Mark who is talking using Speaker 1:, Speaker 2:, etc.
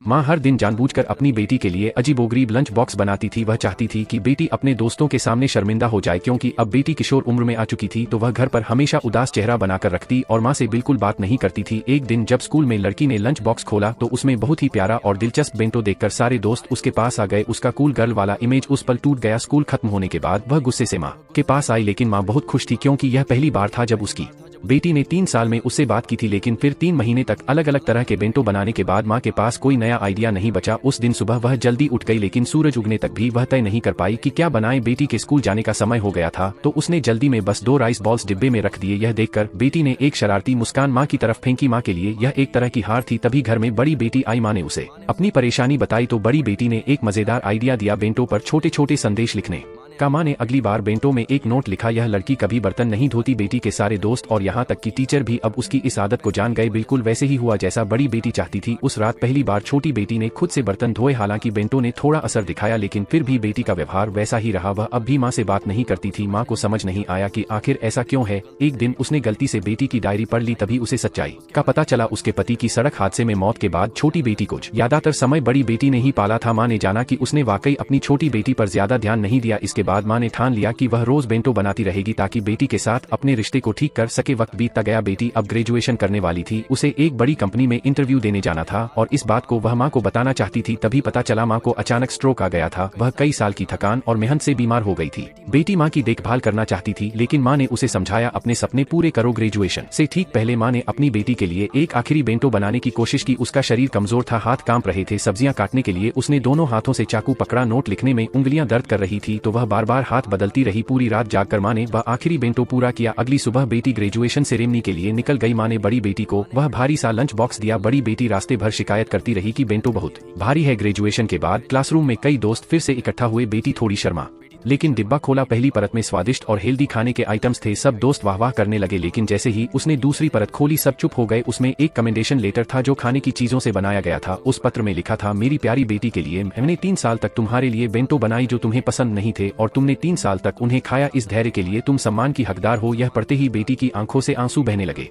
Speaker 1: माँ हर दिन जानबूझकर अपनी बेटी के लिए अजीबोगरीब लंच बॉक्स बनाती थी। वह चाहती थी कि बेटी अपने दोस्तों के सामने शर्मिंदा हो जाए, क्योंकि अब बेटी किशोर उम्र में आ चुकी थी तो वह घर पर हमेशा उदास चेहरा बनाकर रखती और माँ से बिल्कुल बात नहीं करती थी। एक दिन जब स्कूल में लड़की ने लंच बॉक्स खोला तो उसमें बहुत ही प्यारा और दिलचस्प बेंटो देखकर सारे दोस्त उसके पास आ गए। उसका कूल गर्ल वाला इमेज उस पल टूट गया। स्कूल खत्म होने के बाद वह गुस्से से माँ के पास आई, लेकिन माँ बहुत खुश थी क्योंकि यह पहली बार था जब उसकी बेटी ने 3 साल में उससे बात की थी। लेकिन फिर 3 महीने तक अलग अलग तरह के बेंटो बनाने के बाद माँ के पास कोई नया आइडिया नहीं बचा। उस दिन सुबह वह जल्दी उठ गई, लेकिन सूरज उगने तक भी वह तय नहीं कर पाई कि क्या बनाए। बेटी के स्कूल जाने का समय हो गया था तो उसने जल्दी में बस 2 राइस बॉल्स डिब्बे में रख दिए। यह देखकर बेटी ने एक शरारती मुस्कान माँ की तरफ फेंकी। माँ के लिए यह एक तरह की हार थी। तभी घर में बड़ी बेटी आई। माँ ने उसे अपनी परेशानी बताई तो बड़ी बेटी ने एक मजेदार आइडिया दिया, बेंटो पर छोटे छोटे संदेश लिखने का। माँ ने अगली बार बेंटो में एक नोट लिखा, यह लड़की कभी बर्तन नहीं धोती। बेटी के सारे दोस्त और यहाँ तक कि टीचर भी अब उसकी इस आदत को जान गए। बिल्कुल वैसे ही हुआ जैसा बड़ी बेटी चाहती थी। उस रात पहली बार छोटी बेटी ने खुद से बर्तन धोए। हालांकि बेंटो ने थोड़ा असर दिखाया, लेकिन फिर भी बेटी का व्यवहार वैसा ही रहा। वह अब भी माँ से बात नहीं करती थी। माँ को समझ नहीं आया कि आखिर ऐसा क्यों है। एक दिन उसने गलती से बेटी की डायरी पढ़ ली, तभी उसे सच्चाई का पता चला। उसके पति की सड़क हादसे में मौत के बाद छोटी बेटी को ज्यादातर समय बड़ी बेटी ने ही पाला था। माँ ने जाना कि उसने वाकई अपनी छोटी बेटी पर ज्यादा ध्यान नहीं दिया। इसके बाद माँ ने ठान लिया कि वह रोज बेंटो बनाती रहेगी ताकि बेटी के साथ अपने रिश्ते को ठीक कर सके। वक्त बीतता गया। बेटी अब ग्रेजुएशन करने वाली थी। उसे एक बड़ी कंपनी में इंटरव्यू देने जाना था और इस बात को वह माँ को बताना चाहती थी। तभी पता चला माँ को अचानक स्ट्रोक आ गया था। वह कई साल की थकान और मेहनत से बीमार हो गई थी। बेटी माँ की देखभाल करना चाहती थी, लेकिन माँ ने उसे समझाया, अपने सपने पूरे करो। ग्रेजुएशन से ठीक पहले माँ ने अपनी बेटी के लिए एक आखिरी बेंटो बनाने की कोशिश की। उसका शरीर कमजोर था, हाथ कांप रहे थे। सब्जियां काटने के लिए उसने दोनों हाथों से चाकू पकड़ा। नोट लिखने में उंगलियां दर्द कर रही थी तो वह बार बार हाथ बदलती रही। पूरी रात जागकर माँ ने वह आखिरी बेंटो पूरा किया। अगली सुबह बेटी ग्रेजुएशन सेरेमनी के लिए निकल गई। माँ ने बड़ी बेटी को वह भारी सा लंच बॉक्स दिया। बड़ी बेटी रास्ते भर शिकायत करती रही कि बेंटो बहुत भारी है। ग्रेजुएशन के बाद क्लासरूम में कई दोस्त फिर से इकट्ठा हुए। बेटी थोड़ी शर्मा लेकिन डिब्बा खोला। पहली परत में स्वादिष्ट और हेल्दी खाने के आइटम्स थे। सब दोस्त वाह वाह करने लगे, लेकिन जैसे ही उसने दूसरी परत खोली सब चुप हो गए। उसमें एक कमेंडेशन लेटर था जो खाने की चीजों से बनाया गया था। उस पत्र में लिखा था, मेरी प्यारी बेटी के लिए मैंने 3 साल तक तुम्हारे लिए बेंटो बनाई जो तुम्हें पसंद नहीं थे और तुमने 3 साल तक उन्हें खाया। इस धैर्य के लिए तुम सम्मान की हकदार हो। यह पढ़ते ही बेटी की आंखों से आंसू बहने लगे।